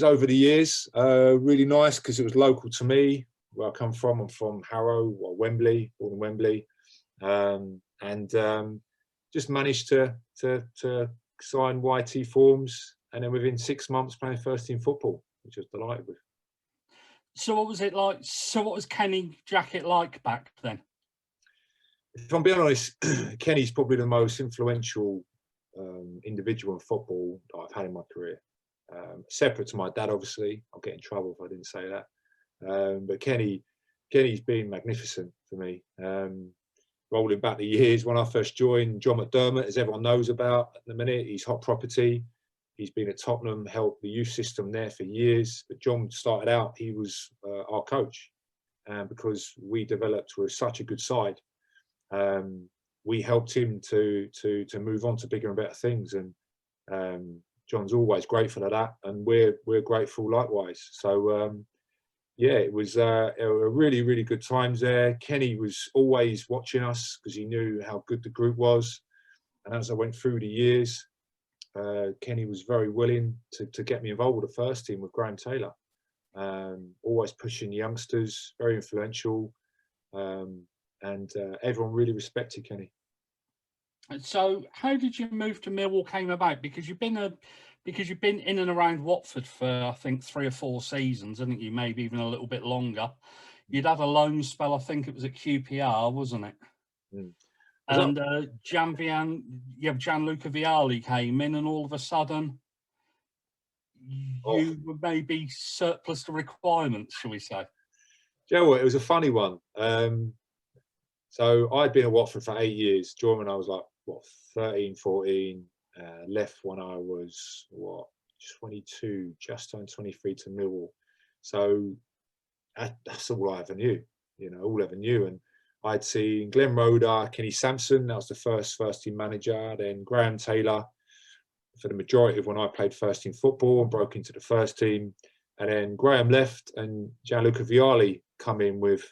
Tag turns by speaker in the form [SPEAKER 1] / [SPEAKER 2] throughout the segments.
[SPEAKER 1] over the years. Really nice because it was local to me, where I come from. I'm from Harrow, or Wembley, born in Wembley, and just managed to sign YT forms, and then within 6 months playing first team football, which I was delighted with.
[SPEAKER 2] So what was it like? So what was Kenny Jackett like back then?
[SPEAKER 1] If I'm being honest, Kenny's probably the most influential individual in football that I've had in my career. Separate to my dad, obviously. I'll get in trouble if I didn't say that. But Kenny's been magnificent for me. Rolling back the years, when I first joined, John McDermott, as everyone knows about at the minute, he's hot property. He's been at Tottenham, helped the youth system there for years. But John started out, he was our coach. Because we developed with such a good side, we helped him to move on to bigger and better things. And John's always grateful for that, and we're grateful likewise. So yeah, it was a really, really good times there. Kenny was always watching us because he knew how good the group was. And as I went through the years, Kenny was very willing to get me involved with the first team with Graham Taylor. Always pushing youngsters, very influential, and everyone really respected Kenny.
[SPEAKER 2] So how did you move to Millwall came about? Because you've been in and around Watford for, I think, 3 or 4 seasons, haven't you? Maybe even a little bit longer. You'd had a loan spell, I think it was at QPR, wasn't it?
[SPEAKER 1] Mm.
[SPEAKER 2] And Gianluca Vialli came in, and all of a sudden you were maybe surplus to requirements, shall we say?
[SPEAKER 1] Do you know what? It was a funny one. So I'd been at Watford for 8 years. Joined when I was like, 13, 14. Left when I was, 22, just turned 23 to Millwall. So that's all I ever knew, all I ever knew. And I'd seen Glenn Roeder, Kenny Sampson, that was the first team manager, then Graham Taylor for the majority of when I played first team football and broke into the first team. And then Graham left and Gianluca Vialli come in with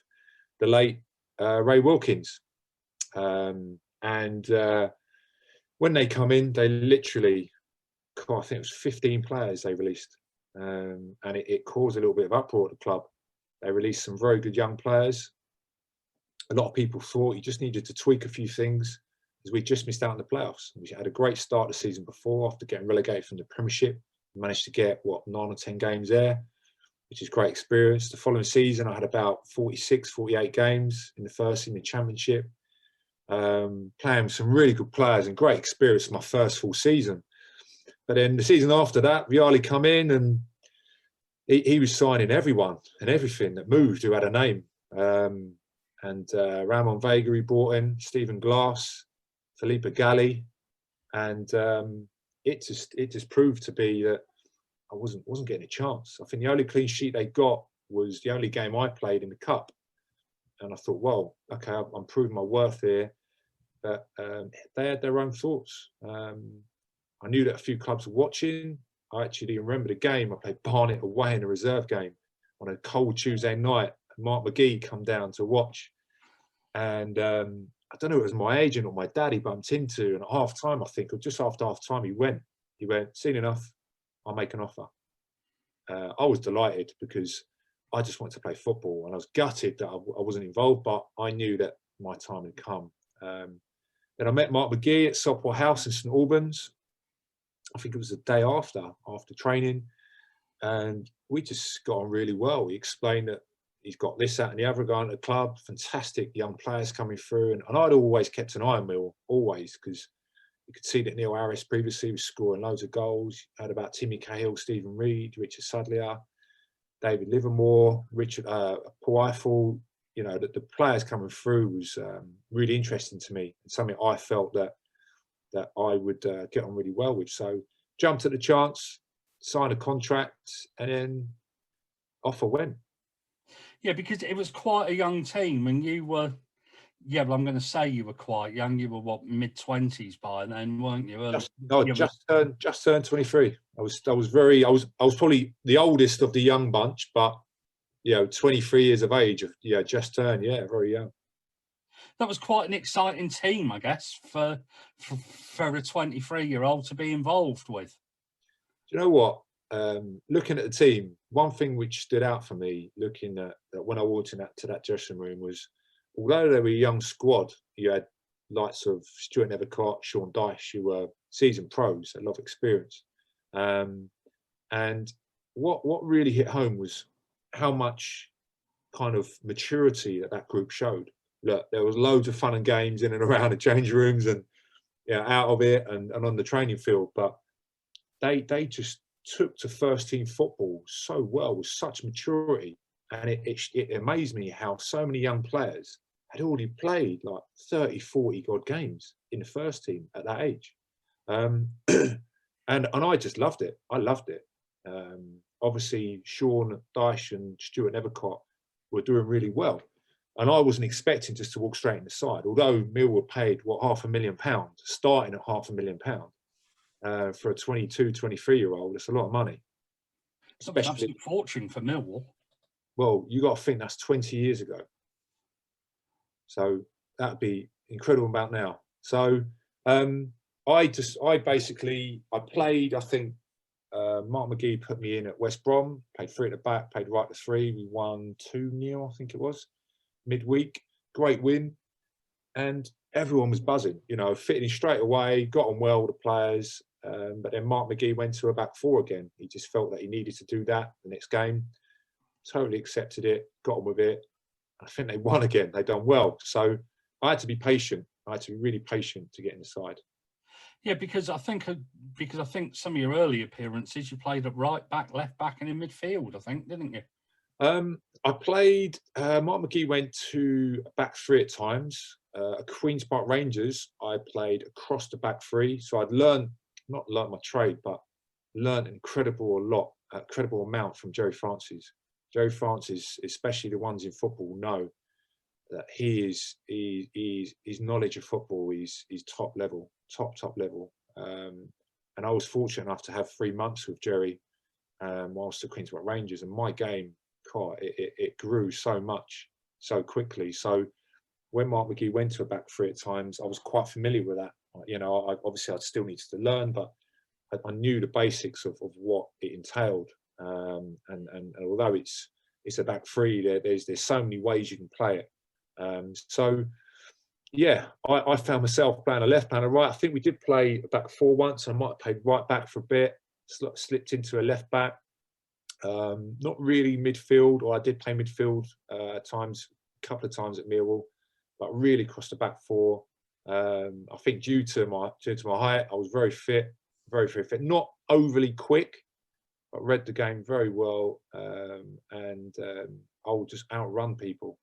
[SPEAKER 1] the late Ray Wilkins. When they come in, they literally, I think it was 15 players they released. And it caused a little bit of uproar at the club. They released some very good young players. A lot of people thought you just needed to tweak a few things because we just missed out on the playoffs. We had a great start the season before after getting relegated from the Premiership. We managed to get, 9 or 10 games there, which is great experience. The following season, I had about 46, 48 games in the Championship. Playing with some really good players and great experience my first full season. But then the season after that, Vialli come in and he was signing everyone and everything that moved who had a name. Ramon Vega he brought in, Stephen Glass, Felipe Galli, and it just proved to be that I wasn't getting a chance. I think the only clean sheet they got was the only game I played in the Cup, and I thought, well, okay, I'm proving my worth here. But they had their own thoughts. I knew that a few clubs were watching. I actually remember the game. I played Barnet away in a reserve game on a cold Tuesday night. Mark McGhee come down to watch. And I don't know if it was my agent or my dad he bumped into. And at half-time, I think, or just after half-time, he went, seen enough, I'll make an offer. I was delighted because I just wanted to play football. And I was gutted that I wasn't involved, but I knew that my time had come. Then I met Mark McGhee at Sopwell House in St Albans. I think it was the day after training. And we just got on really well. He explained that he's got this, that and the other going at the club. Fantastic young players coming through. And I'd always kept an eye on Mill, always, because you could see that Neil Harris previously was scoring loads of goals. You heard about Timmy Cahill, Stephen Reid, Richard Sudlier, David Livermore, Paul Eiffel. The players coming through was really interesting to me. It's something I felt that I would get on really well with. So jumped at the chance, signed a contract, and then off I went.
[SPEAKER 2] Yeah, because it was quite a young team, and you were, I'm going to say you were quite young. You were mid-20s by then, weren't you?
[SPEAKER 1] Just turned 23. I was probably the oldest of the young bunch, but 23 years of age. Just turned, very young.
[SPEAKER 2] That was quite an exciting team, I guess, for a 23-year-old to be involved with.
[SPEAKER 1] Do you know what? looking at the team, one thing which stood out for me, looking at when I walked into that dressing room, was although they were a young squad, you had likes of Stuart Nethercott, Sean Dyche, who were seasoned pros, a lot of experience. And what really hit home was how much kind of maturity that group showed. Look, there was loads of fun and games in and around the change rooms and out of it and on the training field, but they just took to first team football so well with such maturity, and it amazed me how so many young players had already played like 30, 40 odd games in the first team at that age. And I just loved it. I loved it. Obviously, Sean Dyche and Stuart Nethercott were doing really well. And I wasn't expecting just to walk straight in the side, although Millwall paid, £500,000, starting at £500,000 for a 22, 23-year-old. It's a lot of money.
[SPEAKER 2] It's an absolute fortune for Millwall.
[SPEAKER 1] Well, you got to think that's 20 years ago. So that'd be incredible amount now. So I played, I think, Mark McGhee put me in at West Brom, played 3 at the back, played right to 3. We won 2-0, I think it was, midweek. Great win. And everyone was buzzing, fitting in straight away, got on well with the players. But then Mark McGhee went to a back 4 again. He just felt that he needed to do that the next game. Totally accepted it, got on with it. I think they won again. They done well. So I had to be patient. I had to be really patient to get inside.
[SPEAKER 2] Yeah, because I think some of your early appearances, you played at right back, left back, and in midfield, I think, didn't you?
[SPEAKER 1] I played, Mark McGhee went to a back 3 at times. At Queen's Park Rangers, I played across the back 3. So I'd not learned my trade, but learned incredible amount from Jerry Francis. Jerry Francis, especially the ones in football, know that his knowledge of football is top level. And I was fortunate enough to have 3 months with Jerry whilst at Queen's Park Rangers, and my game, it grew so much so quickly. So when Mark McGhee went to a back 3 at times, I was quite familiar with that. Obviously I'd still needed to learn, but I knew the basics of what it entailed. And although it's a back 3, there's so many ways you can play it. So yeah, I found myself playing a left, playing a right. I think we did play a back 4 once. I might have played right back for a bit, slipped into a left back. Not really midfield, or I did play midfield at times, a couple of times at Millwall, but really across the back 4. I think due to my height, I was very fit, not overly quick, but read the game very well, and I would just outrun people.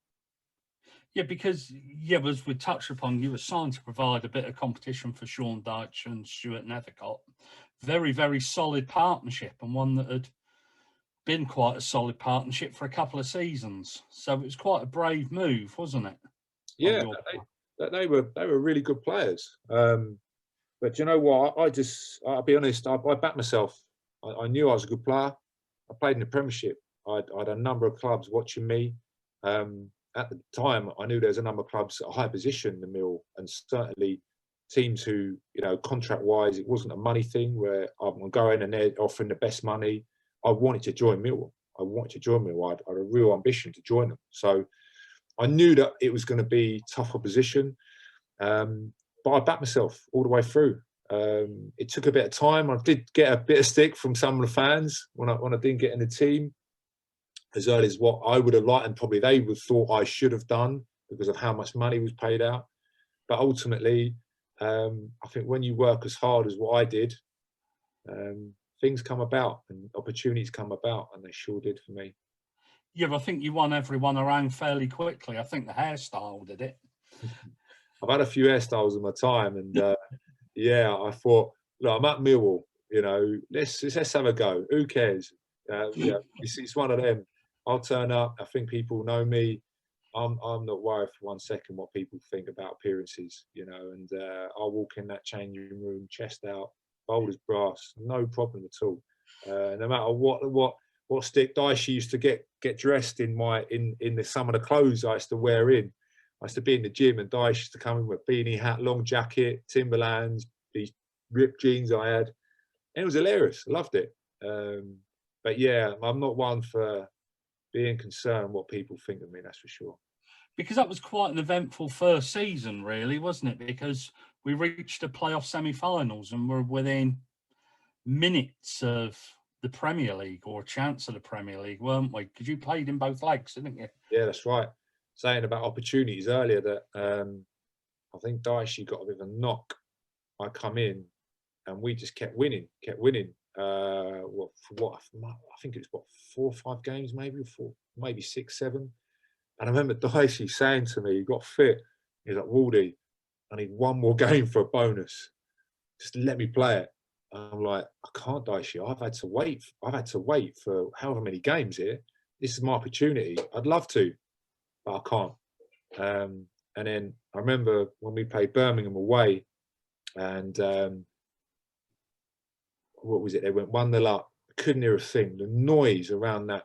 [SPEAKER 2] Yeah, because as we touched upon, you were signed to provide a bit of competition for Sean Dyche and Stuart Nethercott. Very, very solid partnership, and one that had been quite a solid partnership for a couple of seasons. So it was quite a brave move, wasn't it?
[SPEAKER 1] Yeah, they were really good players. But you know what? I'll be honest, I backed myself. I knew I was a good player. I played in the Premiership. I had a number of clubs watching me. At the time, I knew there was a number of clubs at a high position in the Mill, and certainly teams who, contract-wise, it wasn't a money thing where I'm going and they're offering the best money. I wanted to join Millwall. I had a real ambition to join them. So I knew that it was going to be tough opposition, but I backed myself all the way through. It took a bit of time. I did get a bit of stick from some of the fans when I didn't get in the team as early as what I would have liked, and probably they would have thought I should have done because of how much money was paid out. But ultimately, I think when you work as hard as what I did, things come about and opportunities come about, and they sure did for me.
[SPEAKER 2] Yeah, I think you won everyone around fairly quickly. I think the hairstyle did it.
[SPEAKER 1] I've had a few hairstyles in my time, and I thought, look, I'm at Millwall, let's have a go. Who cares? It's one of them. I'll turn up. I think people know me. I'm not worried for 1 second what people think about appearances, and I'll walk in that changing room, chest out, bold as brass, no problem at all. No matter what stick Dyche used to get dressed in some of the clothes I used to wear in. I used to be in the gym and Dyche used to come in with a beanie hat, long jacket, Timberlands, these ripped jeans I had. And it was hilarious. I loved it. But yeah, I'm not one for being concerned what people think of me, that's for sure.
[SPEAKER 2] Because that was quite an eventful first season, really, wasn't it? Because we reached the playoff semi-finals and were within minutes of the Premier League, or a chance of the Premier League, weren't we? Because you played in both legs, didn't you?
[SPEAKER 1] Yeah, that's right. Saying about opportunities earlier, that I think Dyche got a bit of a knock. I come in and we just kept winning. I think it was 4 or 5 games, maybe 6, 7. And I remember Dyche saying to me, he got fit. He's like, Wardy, I need one more game for a bonus. Just let me play it. And I'm like, I can't, Dyche. I've had to wait for however many games here. This is my opportunity. I'd love to, but I can't. And then I remember when we played Birmingham away, and what was it? They went 1-0 up. Couldn't hear a thing. The noise around that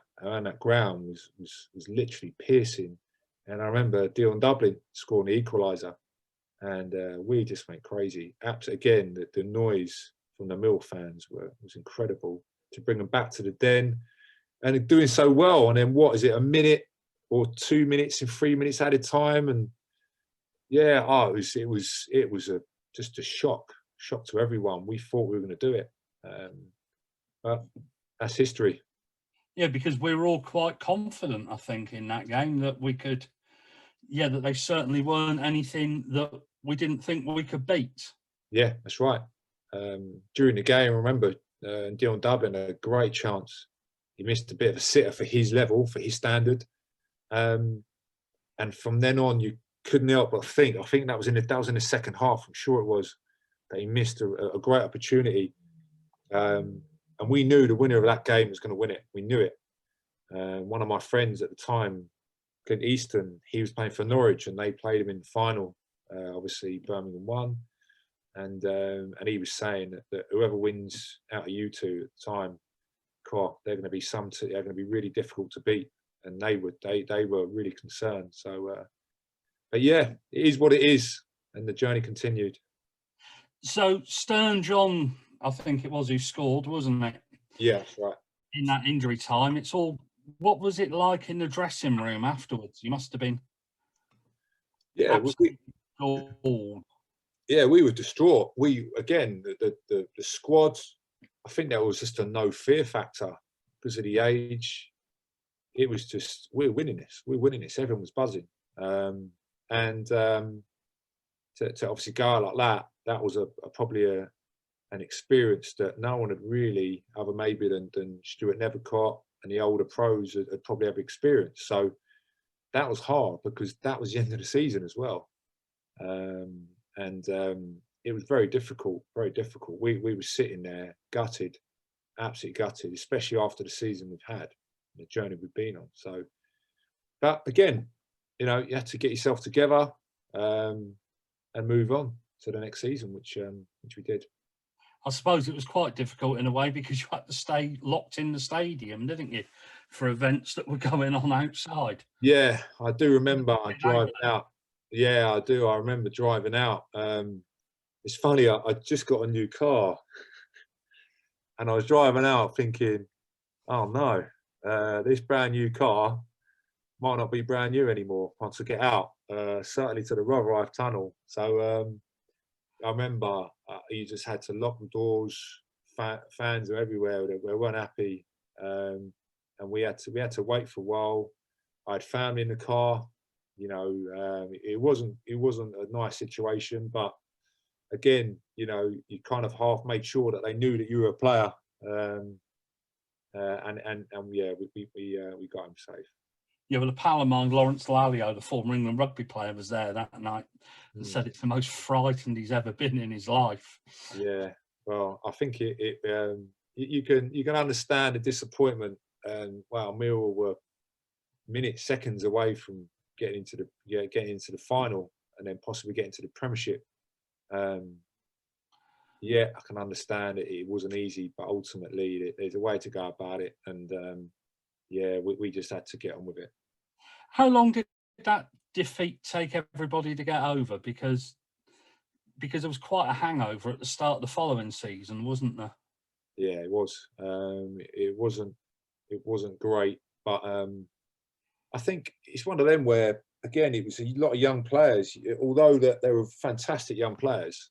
[SPEAKER 1] ground was literally piercing. And I remember Dion Dublin scoring the equaliser, and we just went crazy. Again, the noise from the Mill fans was incredible, to bring them back to the den and doing so well. And then what is it? A minute or 2 minutes and 3 minutes added time, and yeah, it was just a shock to everyone. We thought we were going to do it, but that's history.
[SPEAKER 2] Yeah, because we were all quite confident, I think, in that game that we could. Yeah, that they certainly weren't anything that we didn't think we could beat.
[SPEAKER 1] Yeah, that's right. During the game, I remember Dion Dublin had a great chance. He missed a bit of a sitter for his level, for his standard, and from then on, you couldn't help but think. I think that was in the second half. I'm sure it was, that he missed a great opportunity, and we knew the winner of that game was going to win it. We knew it. One of my friends at the time, Clint Easton, he was playing for Norwich, and they played him in the final. Obviously, Birmingham won, and he was saying that whoever wins out of you two at the time, they're going to be really difficult to beat, and they were really concerned. So, but yeah, it is what it is, and the journey continued.
[SPEAKER 2] So Stern John, I think it was, who scored, wasn't it?
[SPEAKER 1] Yeah, that's right.
[SPEAKER 2] In that injury time, it's all. What was it like in the dressing room afterwards? You must have been.
[SPEAKER 1] Yeah, we were distraught. We, again, the squad, I think there was just a no fear factor because of the age. It was just, we're winning this. Everyone was buzzing. And to obviously go out like that was probably an experience that no one had really, other maybe than Stuart Nethercott and the older pros had probably ever experienced. So that was hard, because that was the end of the season as well. It was very difficult, very difficult. We were sitting there gutted, absolutely gutted, especially after the season we've had, the journey we've been on. So, but again, you had to get yourself together and move on to the next season, which we did.
[SPEAKER 2] I suppose it was quite difficult in a way, because you had to stay locked in the stadium, didn't you, for events that were going on outside?
[SPEAKER 1] Yeah, I do remember driving out. Yeah, I do. I remember driving out. It's funny, I just got a new car, and I was driving out thinking, oh no, this brand new car might not be brand new anymore once I get out, certainly to the Rotherhithe Tunnel. So I remember you just had to lock the doors. Fans are everywhere. They weren't happy, and we had to wait for a while. I had family in the car. It wasn't a nice situation, but again, you kind of half made sure that they knew that you were a player, and yeah, we got him safe.
[SPEAKER 2] Yeah, well, a pal of mine, Lawrence Lalio, the former England rugby player, was there that night and said it's the most frightened he's ever been in his life.
[SPEAKER 1] Yeah, well, I think you can understand the disappointment. And wow, Millwall were seconds away from getting into the final, and then possibly getting to the Premiership. Yeah, I can understand it wasn't easy, but ultimately there's a way to go about it, and yeah, we just had to get on with it.
[SPEAKER 2] How long did that defeat take everybody to get over? Because there was quite a hangover at the start of the following season, wasn't there?
[SPEAKER 1] Yeah, it was. It wasn't great, but I think it's one of them where, again, it was a lot of young players. Although that they were fantastic young players,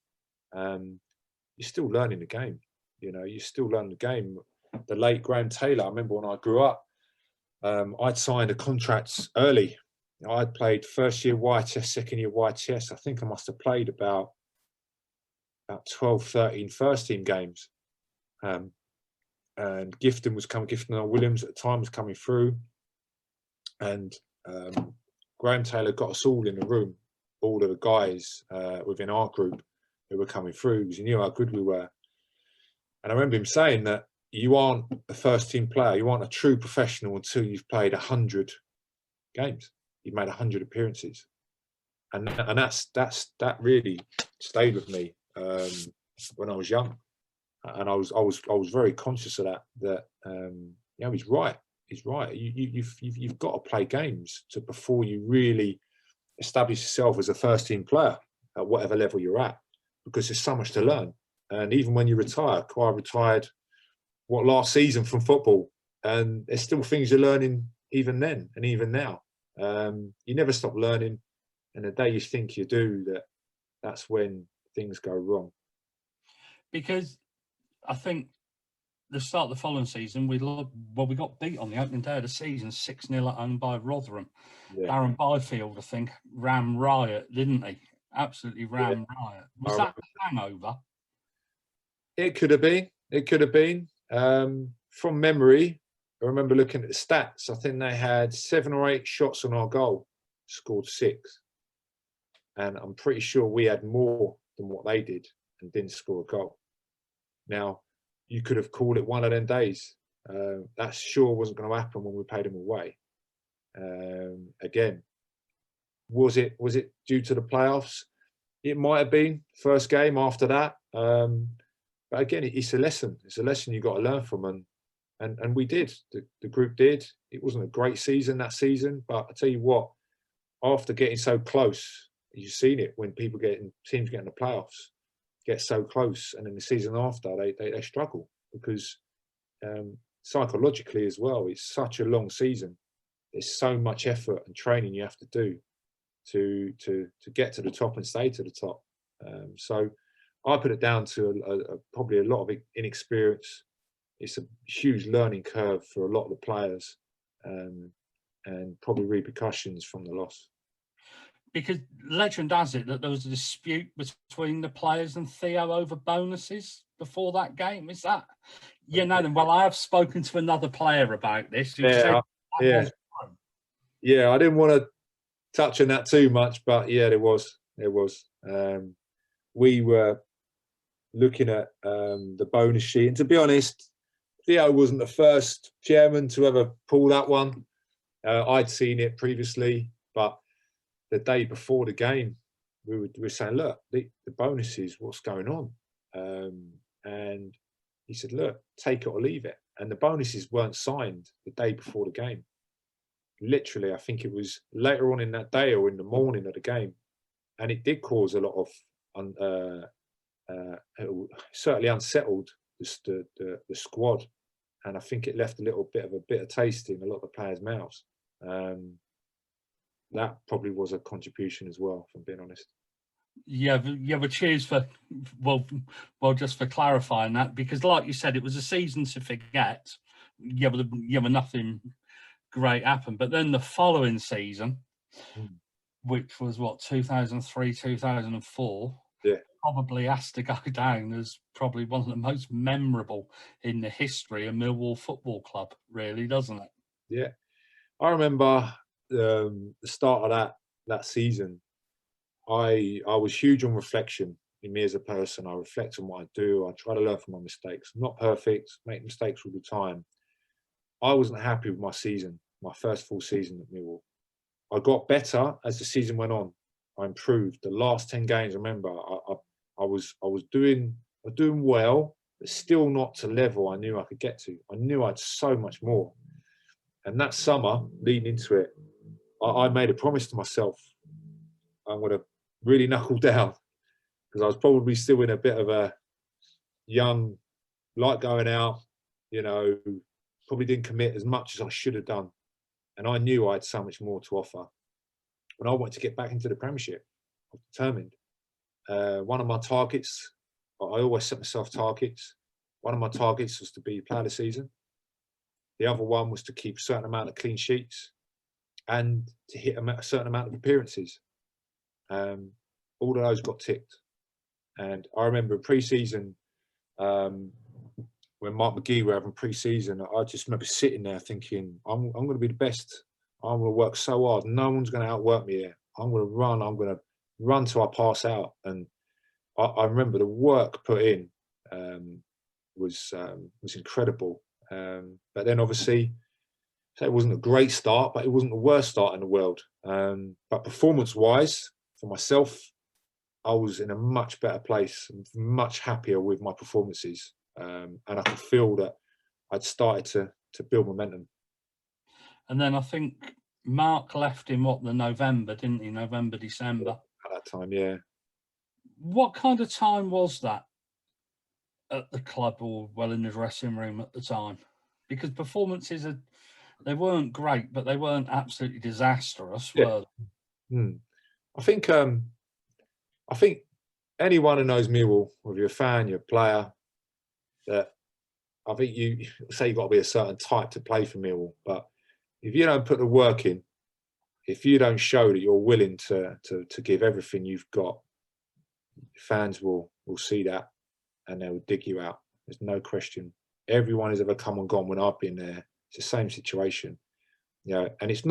[SPEAKER 1] you're still learning the game. You're still learning the game. The late Graham Taylor, I remember when I grew up, I'd signed a contract early. I'd played first year YTS, second year YTS. I think I must have played about 12, 13 first team games. And Gifton and Williams at the time was coming through. And Graham Taylor got us all in the room, all of the guys within our group who were coming through, because he knew how good we were. And I remember him saying that you aren't a first team player, you aren't a true professional until you've played 100 games. You've made 100 appearances. And that really stayed with me when I was young. And I was very conscious of that he's right. He's right. You've got to play games before you really establish yourself as a first team player at whatever level you're at, because there's so much to learn. And even when you retire, I retired last season from football, and there's still things you're learning even then and even now. You never stop learning, and the day you think you do, that's when things go wrong.
[SPEAKER 2] Because I think the start of the following season, we got beat on the opening day of the season 6-0 at home by Rotherham. Yeah. Darren Byfield, I think, ran riot, didn't he? Absolutely ran riot. Was that a hangover?
[SPEAKER 1] It could have been. It could have been. From memory, I remember looking at the stats. I think they had 7 or 8 shots on our goal, scored 6. And I'm pretty sure we had more than what they did and didn't score a goal. Now, you could have called it one of them days. That sure wasn't going to happen when we played them away. Again, was it due to the playoffs? It might have been first game after that. But again, it's a lesson. It's a lesson you've got to learn from, and we did. The group did. It wasn't a great season that season, but I tell you what, after getting so close, you've seen it when teams get in the playoffs, get so close, and in the season after they struggle because psychologically as well, it's such a long season. There's so much effort and training you have to do to get to the top and stay to the top. So I put it down to probably a lot of inexperience. It's a huge learning curve for a lot of the players, and probably repercussions from the loss.
[SPEAKER 2] Because legend has it that there was a dispute between the players and Theo over bonuses before that game. Is that, well, I have spoken to another player about this. Who said
[SPEAKER 1] I didn't want to touch on that too much, but yeah, there was. We were looking at the bonus sheet, and to be honest, Theo wasn't the first chairman to ever pull that one. I'd seen it previously, but the day before the game, we were saying, look, the bonuses, what's going on? And he said, look, take it or leave it. And the bonuses weren't signed the day before the game. Literally, I think it was later on in that day or in the morning of the game. And it did cause a lot of, certainly unsettled the squad. And I think it left a little bit of a bitter taste in a lot of the players' mouths. That probably was a contribution as well, if I'm being honest.
[SPEAKER 2] Yeah, but cheers for, just for clarifying that, because like you said, it was a season to forget. But nothing great happened. But then the following season, which was 2003, 2004, probably has to go down as probably one of the most memorable in the history of Millwall Football Club, really, doesn't it?
[SPEAKER 1] Yeah. I remember the start of that season. I was huge on reflection in me as a person. I reflect on what I do. I try to learn from my mistakes. I'm not perfect, make mistakes all the time. I wasn't happy with my season, my first full season at Millwall. I got better as the season went on. I improved. The last 10 games, I remember, I was doing well, but still not to level I knew I could get to. I knew I had so much more. And that summer, leading into it, I made a promise to myself. I'm going to really knuckle down, because I was probably still in a bit of a young like going out, probably didn't commit as much as I should have done. And I knew I had so much more to offer. And I wanted to get back into the Premiership. I was determined. One of my targets, I always set myself targets. One of my targets was to be player of the season. The other one was to keep a certain amount of clean sheets and to hit a certain amount of appearances. All of those got ticked. And I remember pre-season, when Mark McGhee were having pre-season, I just remember sitting there thinking, I'm going to be the best. I'm going to work so hard. No one's going to outwork me here. I'm going to run till I pass out. And I remember the work put in was incredible. But then obviously, so it wasn't a great start, but it wasn't the worst start in the world. But performance-wise, for myself, I was in a much better place, much happier with my performances. And I could feel that I'd started to build momentum.
[SPEAKER 2] And then I think Mark left in the November, didn't he? November, December.
[SPEAKER 1] At that time, yeah.
[SPEAKER 2] What kind of time was that at the club or in the dressing room at the time? Because performances they weren't great, but they weren't absolutely disastrous, were they?
[SPEAKER 1] I think anyone who knows Millwall, whether you're a fan, you're a player, that I think you say you've got to be a certain type to play for Millwall. But if you don't put the work in, if you don't show that you're willing to give everything you've got, fans will see that and they'll dig you out. There's no question. Everyone has ever come and gone when I've been there. It's the same situation. And it's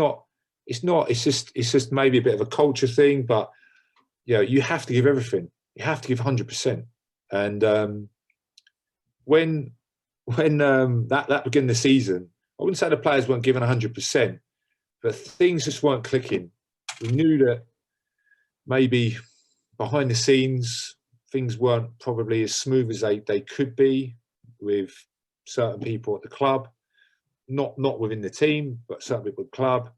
[SPEAKER 1] just maybe a bit of a culture thing, but you have to give everything. You have to give 100%. And when that began the season, I wouldn't say the players weren't giving 100%, but things just weren't clicking. We knew that maybe behind the scenes, things weren't probably as smooth as they could be with certain people at the club, not within the team, but certain people at the club.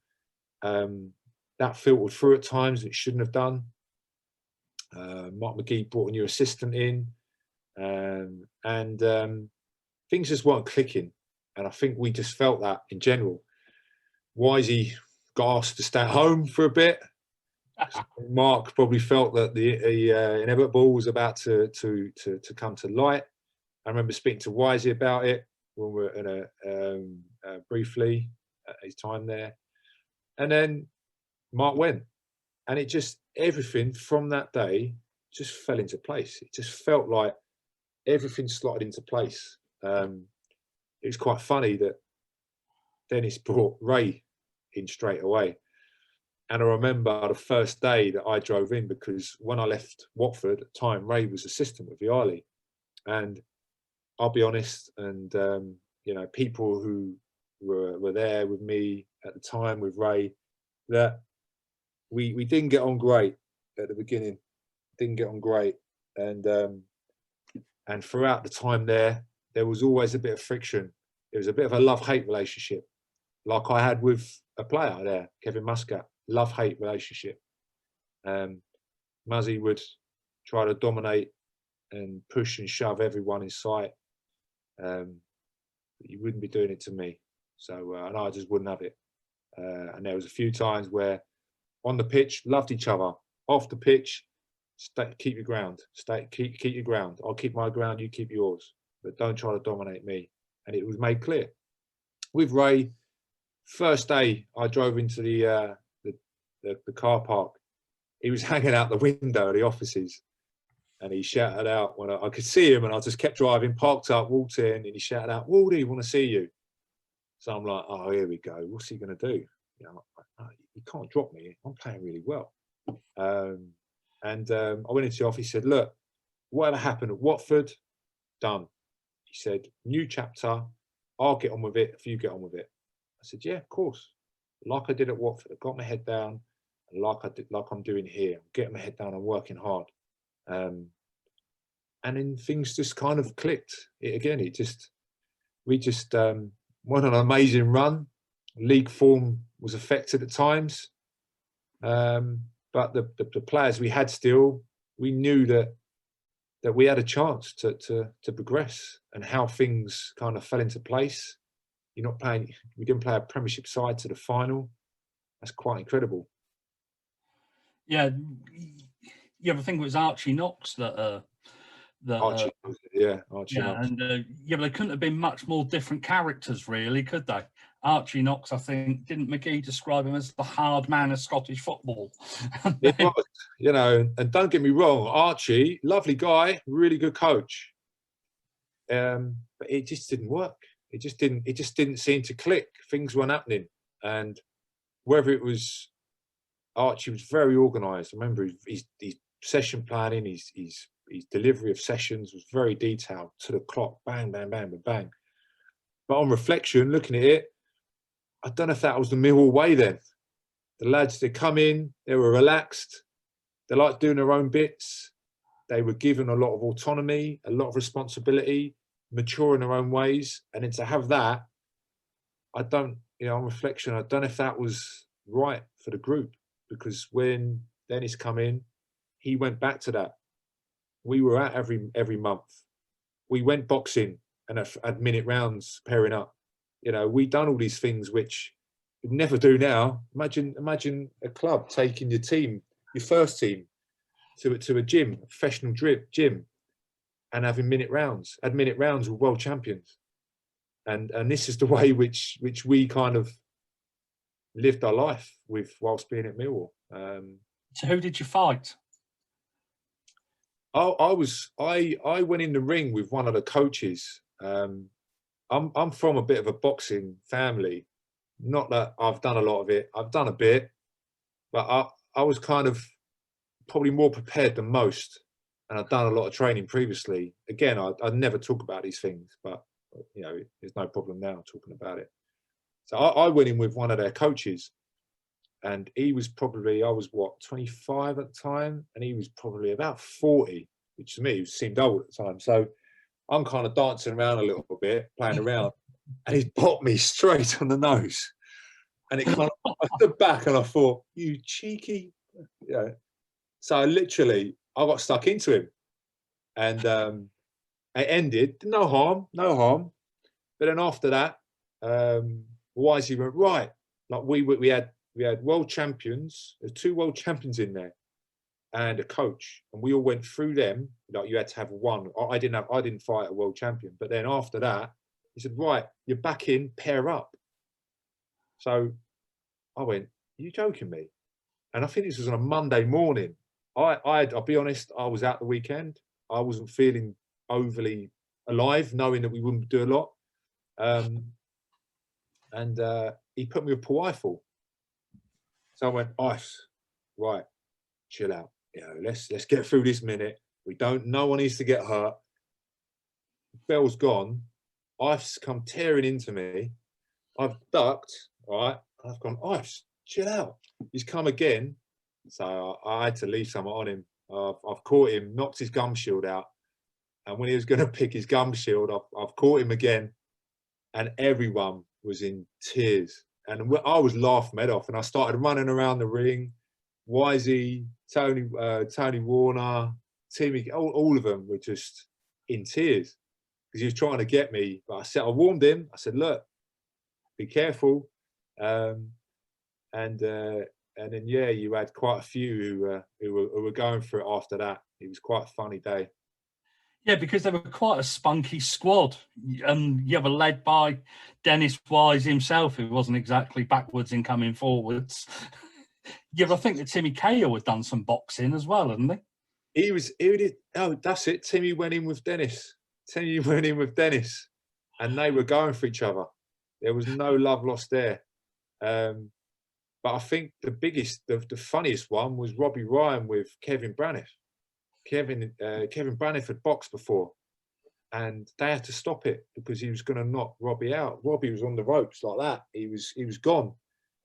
[SPEAKER 1] That filtered through at times. It shouldn't have done. Mark McGhee brought a new assistant in, and things just weren't clicking. And I think we just felt that in general. Wisey got asked to stay at home for a bit. Mark probably felt that the inevitable was about to come to light. I remember speaking to Wisey about it when we were in briefly at his time there. And then Mark went. And it just, everything from that day just fell into place. It just felt like everything slotted into place. It was quite funny that Dennis brought Ray in straight away. And I remember the first day that I drove in, because when I left Watford at the time, Ray was assistant with Viali. And I'll be honest, and people who were there with me at the time with Ray, that we didn't get on great at the beginning. Didn't get on great. And throughout the time there was always a bit of friction. It was a bit of a love-hate relationship, like I had with a player there, Kevin Muscat. Love-hate relationship. Muzzy would try to dominate and push and shove everyone in sight. But you wouldn't be doing it to me. So, and I just wouldn't have it. And there was a few times where on the pitch, loved each other. Off the pitch, keep your ground. Keep your ground. I'll keep my ground, you keep yours. But don't try to dominate me. And it was made clear. With Ray, first day I drove into the car park, he was hanging out the window of the offices, and he shouted out when I could see him, and I just kept driving, parked up, walked in, and he shouted out, "Waldy, want to see you." So I'm like, oh, here we go. What's he going to do? You can't drop me. I'm playing really well. I went into the office. He said, "Look, whatever happened at Watford, done." He said, "New chapter. I'll get on with it if you get on with it." I said, "Yeah, of course." Like I did at Watford, I got my head down, and like I'm doing here, I'm getting my head down and working hard. And then things just kind of clicked. We just went on an amazing run. League form was affected at times, but the players we had still, we knew that that we had a chance to progress, and how things kind of fell into place. We didn't play a Premiership side to the final. That's quite incredible.
[SPEAKER 2] Yeah, I think it was Archie Knox that.
[SPEAKER 1] Archie, Archie Knox.
[SPEAKER 2] And but they couldn't have been much more different characters, really, could they? Archie Knox, I think, didn't McGhee describe him as the hard man of Scottish football?
[SPEAKER 1] It was, and don't get me wrong, Archie, lovely guy, really good coach. But it just didn't work. It just didn't seem to click. Things weren't happening. And whether it was, Archie was very organised. I remember his session planning, his delivery of sessions was very detailed, to the clock, bang, bang, bang, bang, bang. But on reflection, looking at it, I don't know if that was the Millwall way then. The lads, they come in, they were relaxed, they liked doing their own bits, they were given a lot of autonomy, a lot of responsibility, mature in their own ways. And then to have that, on reflection, I don't know if that was right for the group, because when Dennis come in, he went back to that. We were at every month. We went boxing and had minute rounds pairing up. We done all these things which we'd never do now. Imagine a club taking your team, your first team, to a gym, a professional gym, and having minute rounds. Had minute rounds with world champions, and this is the way which we kind of lived our life with whilst being at Millwall.
[SPEAKER 2] So who did you fight?
[SPEAKER 1] I went in the ring with one of the coaches. I'm from a bit of a boxing family. Not that I've done a lot of it. I've done a bit, but I was kind of probably more prepared than most, and I've done a lot of training previously. Again, I'd never talk about these things, but there's no problem now talking about it. So I went in with one of their coaches, and he was probably, I was 25 at the time, and he was probably about 40, which to me seemed old at the time. So I'm kind of dancing around a little bit, playing around, and he popped me straight on the nose. And it kind of, I stood back and I thought, you cheeky. So literally, I got stuck into him. And it ended, no harm. But then after that, Wisey went, right. Like we had world champions, there's 2 world champions in there, and a coach, and we all went through them. Like you had to have one. I didn't fight a world champion, but then after that, he said, right, you're back in, pair up. So I went, are you joking me? And I think this was on a Monday morning. I'll be honest, I was out the weekend. I wasn't feeling overly alive, knowing that we wouldn't do a lot. And he put me with Paul Eiffel. So I went, ice, right, chill out. Let's get through this minute. No one needs to get hurt. Bell's gone. Ife's come tearing into me. I've ducked, right? I've gone, Ife, chill out. He's come again. So I had to leave something on him. I've caught him, knocked his gum shield out. And when he was going to pick his gum shield, I've caught him again. And everyone was in tears. And I was laughing my head off. And I started running around the ring. Wisey, Tony Warner, Timmy, all of them were just in tears because he was trying to get me. But I warned him. I said, look, be careful. And then, you had quite a few who were going for it after that. It was quite a funny day.
[SPEAKER 2] Yeah, because they were quite a spunky squad. You were led by Dennis Wise himself, who wasn't exactly backwards in coming forwards. I think that Timmy Cahill had done some boxing as well, hadn't he?
[SPEAKER 1] That's it. Timmy went in with Dennis. And they were going for each other. There was no love lost there. But I think the funniest one was Robbie Ryan with Kevin Braniff. Kevin Braniff had boxed before, and they had to stop it because he was going to knock Robbie out. Robbie was on the ropes like that. He was gone,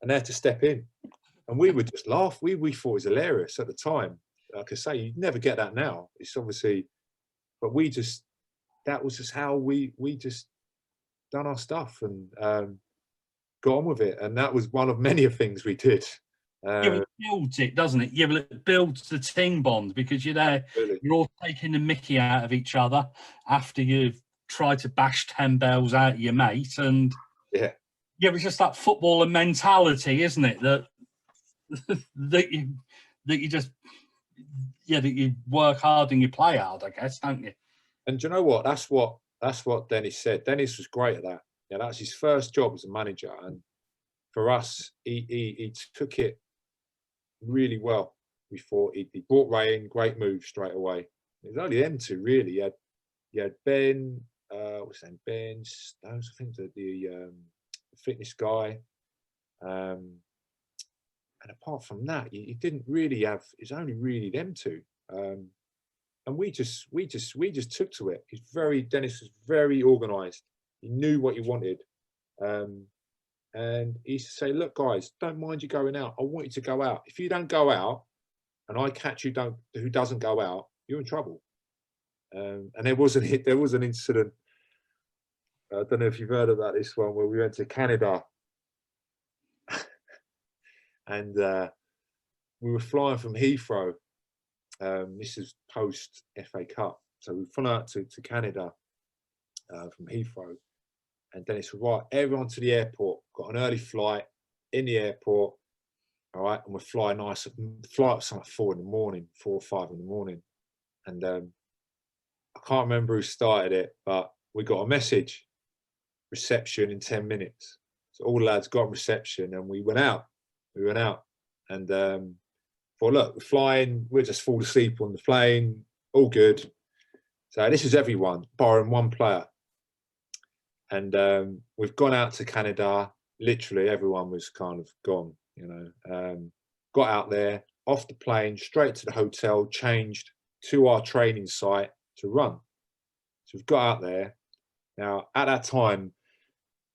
[SPEAKER 1] and they had to step in. And we would just laugh. We thought it was hilarious at the time. Like I say, you'd never get that now. It's obviously, but that was just how we just done our stuff and got on with it. And that was one of many things we did.
[SPEAKER 2] Yeah, well, it builds it, doesn't it? Yeah, well, it builds the team bond because you're there,
[SPEAKER 1] Really.
[SPEAKER 2] you're all taking the mickey out of each other after you've tried to bash 10 bells out of your mate. And
[SPEAKER 1] Yeah.
[SPEAKER 2] yeah, it's just that footballer mentality, isn't it? That that you just that you work hard and you play hard, I guess, don't you?
[SPEAKER 1] And do you know what? That's what Dennis said. Dennis was great at that. Yeah, that's his first job as a manager, and for us, he took it really well. We thought he brought Ray in, great move straight away. It was only them two really. You had Ben, what's his name? Ben Stones, I think the fitness guy. And apart from that, you didn't really have. It's only really them two. And we just took to it. Dennis was very organised. He knew what he wanted. And he used to say, look, guys, don't mind you going out. I want you to go out. If you don't go out and I catch you who doesn't go out, you're in trouble. And there was an incident. I don't know if you've heard about this one, where we went to Canada and we were flying from Heathrow. This is post FA Cup. So we flew out to Canada from Heathrow. And Dennis said, right, everyone to the airport. Got an early flight in the airport. All right. And we're flying nice. Flight was like 4 or 5 in the morning. And I can't remember who started it, but we got a message. Reception in 10 minutes. So all the lads got reception and we went out. And thought, look, we're flying. We'll just fall asleep on the plane. All good. So this is everyone, barring one player. And we've gone out to Canada. Literally, everyone was kind of gone, you know. Got out there, off the plane, straight to the hotel, changed to our training site to run. So we've got out there. Now, at that time,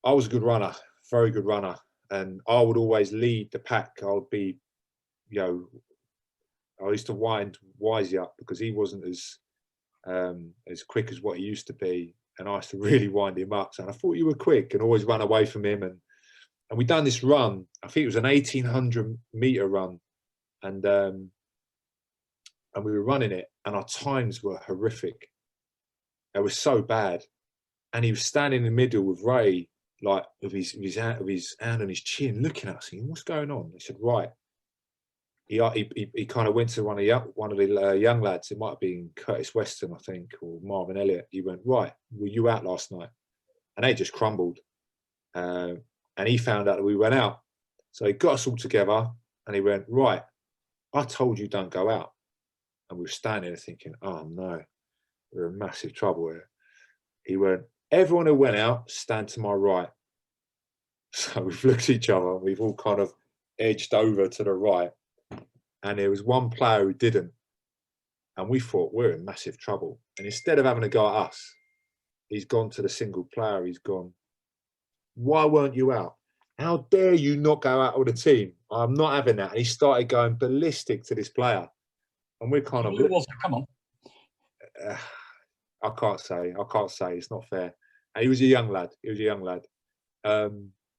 [SPEAKER 1] I was a good runner, very good runner. And I would always lead the pack. I would be, you know, I used to wind Wisey up because he wasn't as quick as what he used to be. And I used to really wind him up. So I thought you were quick, and always run away from him. And we done this run. I think it was an 1,800 meter run. And we were running it, and our times were horrific. They were so bad. And he was standing in the middle with Ray, like with his hand on his chin, looking at us, thinking, what's going on? He said, right. He kind of went to one of the young lads. It might have been Curtis Weston, I think, or Marvin Elliott. He went, right, were you out last night? And they just crumbled. And he found out that we went out. So he got us all together and he went, right, I told you don't go out. And we were standing there thinking, oh no, we're in massive trouble here. He went, everyone who went out, stand to my right. So we've looked at each other and we've all kind of edged over to the right. And there was one player who didn't. And we thought, we're in massive trouble. And instead of having a go at us, he's gone to the single player. He's gone, why weren't you out? How dare you not go out with the team? I'm not having that. And he started going ballistic to this player. And we're kind of...
[SPEAKER 2] Who was it? Come on.
[SPEAKER 1] I can't say. It's not fair. And he was a young lad.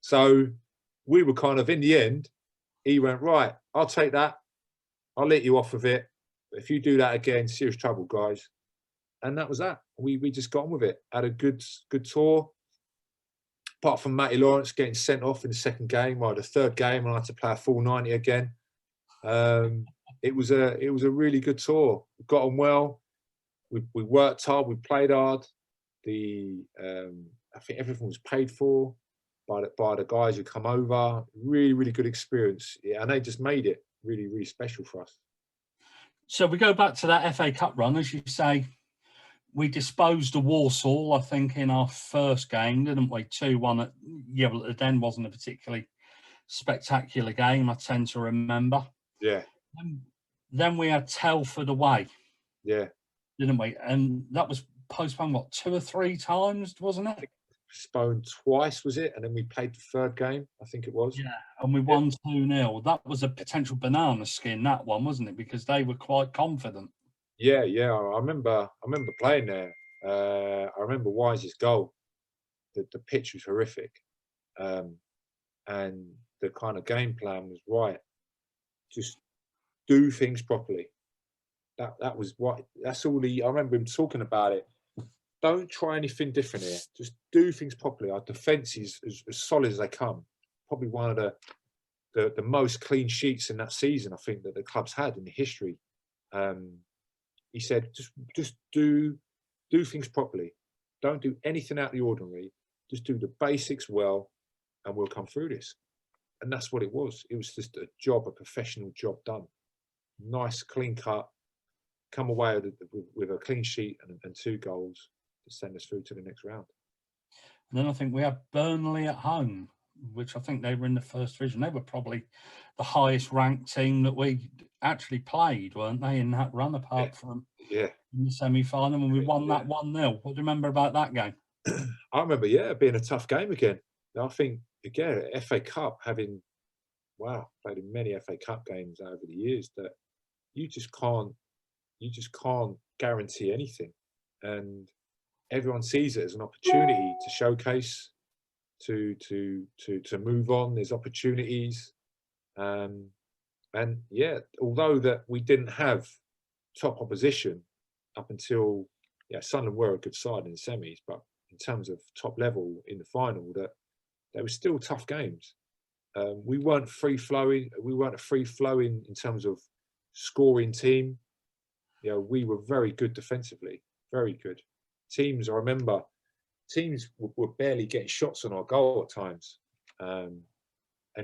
[SPEAKER 1] So we were kind of, in the end, he went, right, I'll take that. I'll let you off of it. But if you do that again, serious trouble, guys. And that was that. We just got on with it. Had a good tour. Apart from Matty Lawrence getting sent off in the second game, or the third game, and I had to play a full 90 again. It was a really good tour. We got on well. We worked hard. We played hard. I think everything was paid for by the guys who come over. Really, really good experience. Yeah, and they just made it really, really special for us. So
[SPEAKER 2] we go back to that FA Cup run, as you say. We disposed of Walsall, I think, in our first game, didn't we? 2-1. Yeah, well, it then wasn't a particularly spectacular game, I tend to remember.
[SPEAKER 1] Yeah.
[SPEAKER 2] Then we had Telford away.
[SPEAKER 1] Yeah.
[SPEAKER 2] Didn't we? And that was postponed, 2 or 3 times, wasn't it?
[SPEAKER 1] Postponed twice, was it? And then we played the third game, I think it was.
[SPEAKER 2] Yeah, and we won 2-0. That was a potential banana skin, that one, wasn't it? Because they were quite confident.
[SPEAKER 1] Yeah. I remember playing there. I remember Wise's goal. The pitch was horrific. And the kind of game plan was right. just do things properly. That's all I remember him talking about it. Don't try anything different here. Just do things properly. Our defence is as solid as they come. Probably one of the most clean sheets in that season, I think, that the club's had in the history. He said, just do things properly. Don't do anything out of the ordinary. Just do the basics well, and we'll come through this. And that's what it was. It was just a professional job done. Nice, clean cut. Come away with a clean sheet and 2 goals to send us through to the next round.
[SPEAKER 2] And then I think we had Burnley at home, which I think they were in the first division. They were probably the highest ranked team that we actually played, weren't they, in that run, apart from in the semi-final, and we won that 1-0. What do you remember about that game?
[SPEAKER 1] I remember, it being a tough game again. I think, again, FA Cup, having, played in many FA Cup games over the years, that you just can't guarantee anything. And everyone sees it as an opportunity to showcase, to move on. There's opportunities. And although that we didn't have top opposition up until, Sunderland were a good side in the semis, but in terms of top level in the final, that they were still tough games. We weren't free flowing. We weren't a free flowing in terms of scoring team. We were very good defensively, very good. I remember teams were barely getting shots on our goal at times. And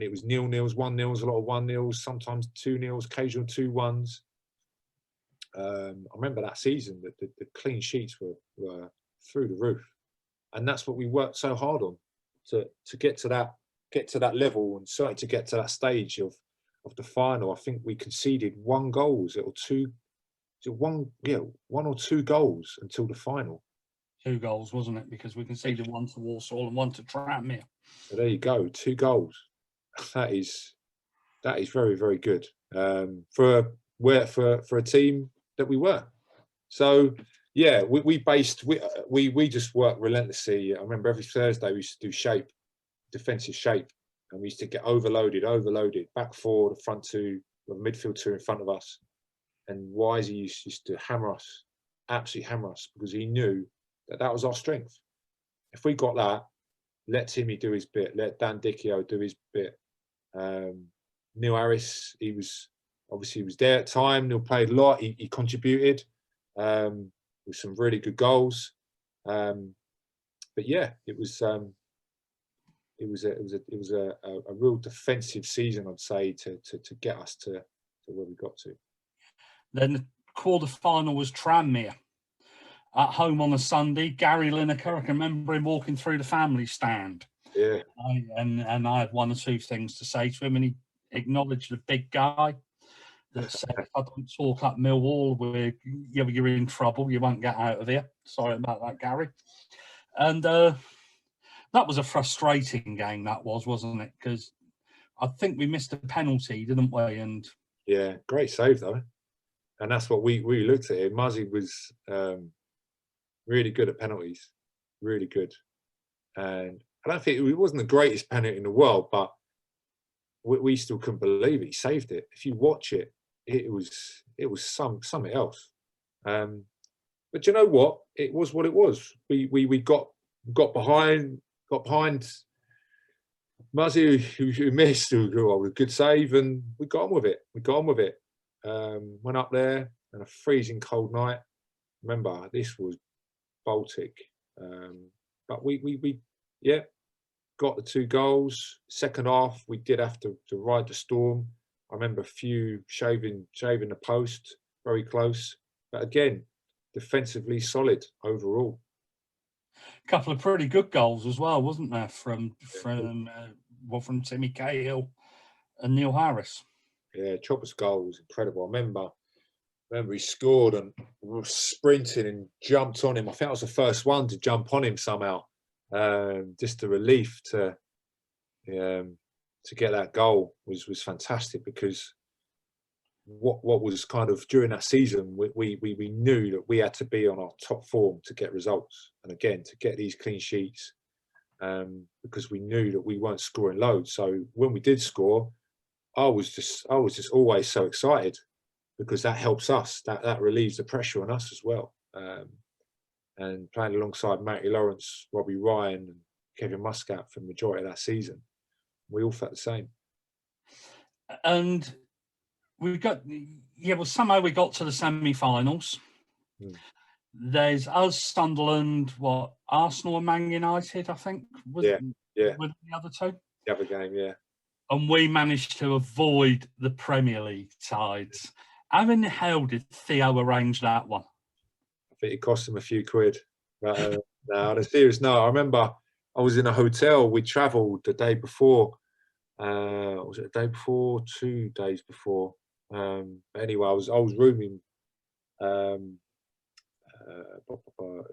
[SPEAKER 1] it was 0-0s, 1-0s, a lot of 1-0s, sometimes 2-0s, occasional 2-1s. I remember that season that the clean sheets were through the roof. And that's what we worked so hard on, to get to that level, and certainly to get to that stage of the final. I think we conceded 1 goal, or 2, one or 2 goals until the final.
[SPEAKER 2] 2 goals, wasn't it? Because we conceded 1 to Walsall and 1 to Tranmere.
[SPEAKER 1] So there you go, 2 goals. That is very, very good for a team that we were. So we just worked relentlessly. I remember every Thursday we used to do defensive shape, and we used to get overloaded, back 4, the front 2, the midfield 2 in front of us. And Wisey used to absolutely hammer us, because he knew that was our strength. If we got that, let Timmy do his bit, let Dan Dyche do his bit. Neil Harris, he was there at time. Neil played a lot. He contributed with some really good goals. But it was a real defensive season, I'd say, to get us to where we got to.
[SPEAKER 2] Then the quarter-final was Tranmere at home on a Sunday. Gary Lineker, I can remember him walking through the family stand.
[SPEAKER 1] Yeah.
[SPEAKER 2] And I had 1 or 2 things to say to him, and he acknowledged the big guy that said, if I don't talk up Millwall, you're in trouble. You won't get out of here. Sorry about that, Gary. And that was a frustrating game, that was, wasn't it? Because I think we missed a penalty, didn't we? And
[SPEAKER 1] great save, though. And that's what we looked at it. Muzzy was really good at penalties, really good. And I don't think it wasn't the greatest penalty in the world, but we still couldn't believe it. He saved it. If you watch it, it was something else. But you know what? It was what it was. We got behind Muzzy, who missed, who was a good save, and we got on with it. Went up there on a freezing cold night. Remember, this was Baltic, but we got the 2 goals. Second half, we did have to ride the storm. I remember a few shaving the post, very close. But again, defensively solid overall.
[SPEAKER 2] a couple of pretty good goals as well, wasn't there, from Timmy Cahill and Neil Harris?
[SPEAKER 1] Yeah, Chopper's goal was incredible. I remember he scored and we were sprinting and jumped on him. I think I was the first one to jump on him somehow. Just a relief to get that goal was fantastic, because what was kind of during that season, we knew that we had to be on our top form to get results, and again to get these clean sheets, because we knew that we weren't scoring loads. So when we did score, I was just always so excited, because that helps us. That relieves the pressure on us as well. And playing alongside Matty Lawrence, Robbie Ryan, and Kevin Muscat for the majority of that season, we all felt the same.
[SPEAKER 2] And somehow we got to the semi-finals. There's us, Sunderland, Arsenal and Man United, I think, with the other two.
[SPEAKER 1] The other game, yeah.
[SPEAKER 2] And we managed to avoid the Premier League sides. How in the hell did Theo arrange that one?
[SPEAKER 1] I think it cost him a few quid. But, no, on a serious note, I remember I was in a hotel. We travelled the day before. Was it the day before? 2 days before. Anyway, I was rooming. Who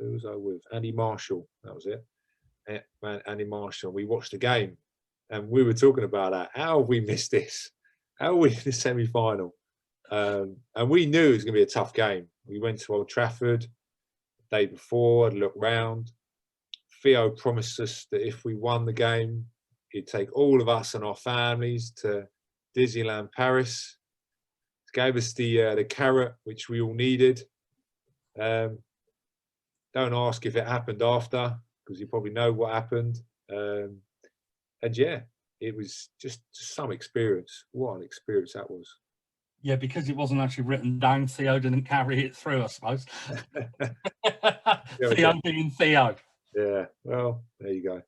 [SPEAKER 1] was I with? Andy Marshall. That was it. Andy Marshall. We watched the game, and we were talking about that. How have we missed this? How are we in the semi-final? And we knew it was going to be a tough game. We went to Old Trafford the day before, had looked round. Theo promised us that if we won the game, he'd take all of us and our families to Disneyland Paris. He gave us the carrot, which we all needed. Don't ask if it happened after, because you probably know what happened. And yeah, it was just some experience. What an experience that was.
[SPEAKER 2] Yeah, because it wasn't actually written down, Theo didn't carry it through, I suppose. Theo being Theo.
[SPEAKER 1] Yeah, well, there you go.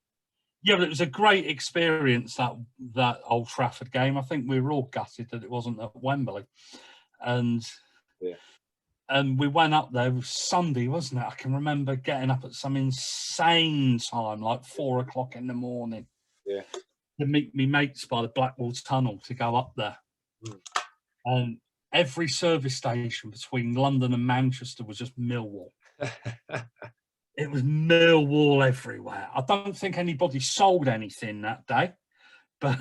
[SPEAKER 2] Yeah, but it was a great experience, that Old Trafford game. I think we were all gutted that it wasn't at Wembley. And we went up there, it was Sunday, wasn't it? I can remember getting up at some insane time, like 4 o'clock in the morning.
[SPEAKER 1] Yeah.
[SPEAKER 2] To meet me mates by the Blackwall Tunnel to go up there. And every service station between London and Manchester was just Millwall. It was Millwall everywhere. I don't think anybody sold anything that day, but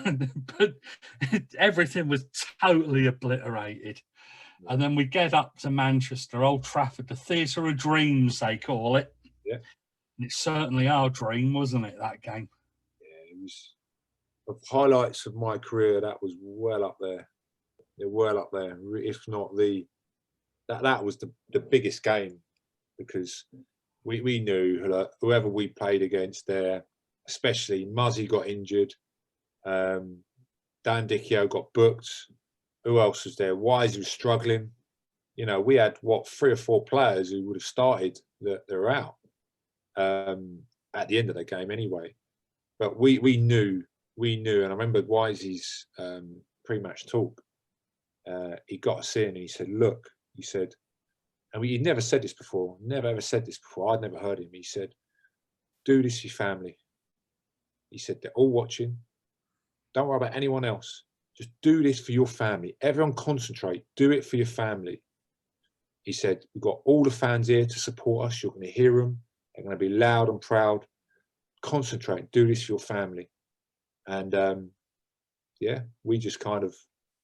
[SPEAKER 2] everything was totally obliterated. And then we get up to Manchester, Old Trafford, the Theatre of Dreams, they call it.
[SPEAKER 1] Yeah. And
[SPEAKER 2] it's certainly our dream, wasn't it, that game?
[SPEAKER 1] Yeah, it was of highlights of my career. That was well up there. They're well up there, if not that was the biggest game, because we knew that whoever we played against there, especially Muzzy got injured, Dan Dyche got booked. Who else was there? Wise was struggling. You know, we had 3 or 4 players who would have started that they're out at the end of the game anyway. But we knew, and I remember Wisey's pre-match talk. He got us in and he said, look, he said, and he'd never said this before, never ever said this before. I'd never heard him. He said, do this for your family. He said, they're all watching. Don't worry about anyone else. Just do this for your family. Everyone concentrate. Do it for your family. He said, we've got all the fans here to support us. You're going to hear them. They're going to be loud and proud. Concentrate. Do this for your family. And yeah, we just kind of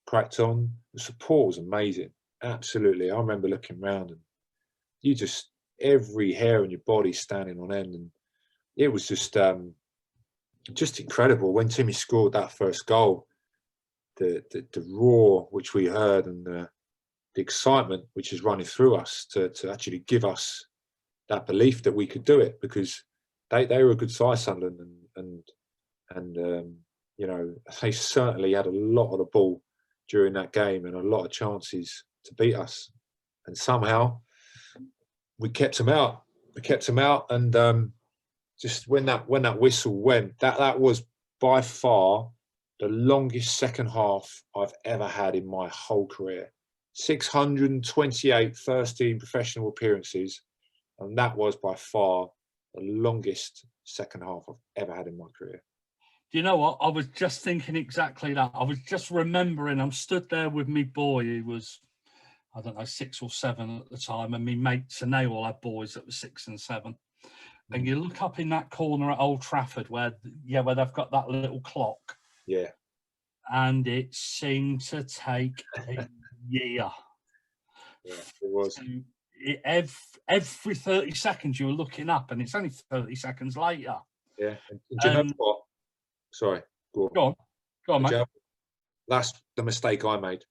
[SPEAKER 1] cracked on. The support was amazing. Absolutely. I remember looking around and you just, every hair on your body standing on end. And it was just incredible. When Timmy scored that first goal, the roar which we heard and the excitement which is running through us to actually give us that belief that we could do it, because they were a good side, Sunderland, and you know, they certainly had a lot of the ball during that game and a lot of chances to beat us, and somehow we kept them out. And just when that whistle went, that was by far the longest second half I've ever had in my whole career. 628 first-team professional appearances, and that was by far the longest second half I've ever had in my career.
[SPEAKER 2] Do you know what? I was just thinking exactly that. I was just remembering, I'm stood there with me boy who was, I don't know, 6 or 7 at the time, and me mates, and they all had boys that were 6 and 7. And you look up in that corner at Old Trafford where they've got that little clock.
[SPEAKER 1] Yeah.
[SPEAKER 2] And it seemed to take a year.
[SPEAKER 1] Yeah, it was.
[SPEAKER 2] So every 30 seconds you were looking up, and it's only 30 seconds later.
[SPEAKER 1] Yeah. And do you know what? Sorry. Go on,
[SPEAKER 2] mate.
[SPEAKER 1] That's the mistake I made.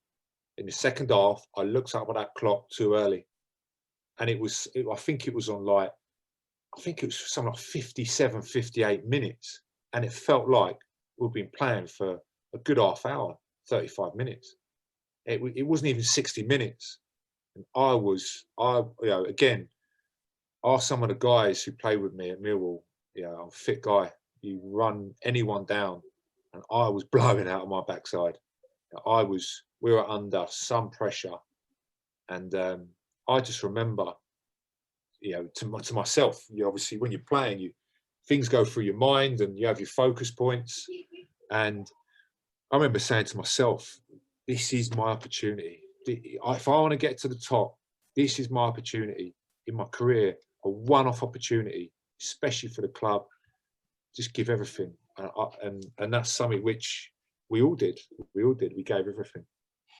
[SPEAKER 1] In the second half, I looked up at that clock too early. And I think it was something like 57, 58 minutes. And it felt like we'd been playing for a good half hour, 35 minutes. It wasn't even 60 minutes. And again, ask some of the guys who played with me at Millwall, I'm a fit guy. You run anyone down, and I was blowing out of my backside. We were under some pressure, and I just remember, to myself, obviously when you're playing, things go through your mind, and you have your focus points. And I remember saying to myself, "This is my opportunity. If I want to get to the top, this is my opportunity in my career, a one-off opportunity, especially for the club. Just give everything." And that's something which we all did. We gave everything.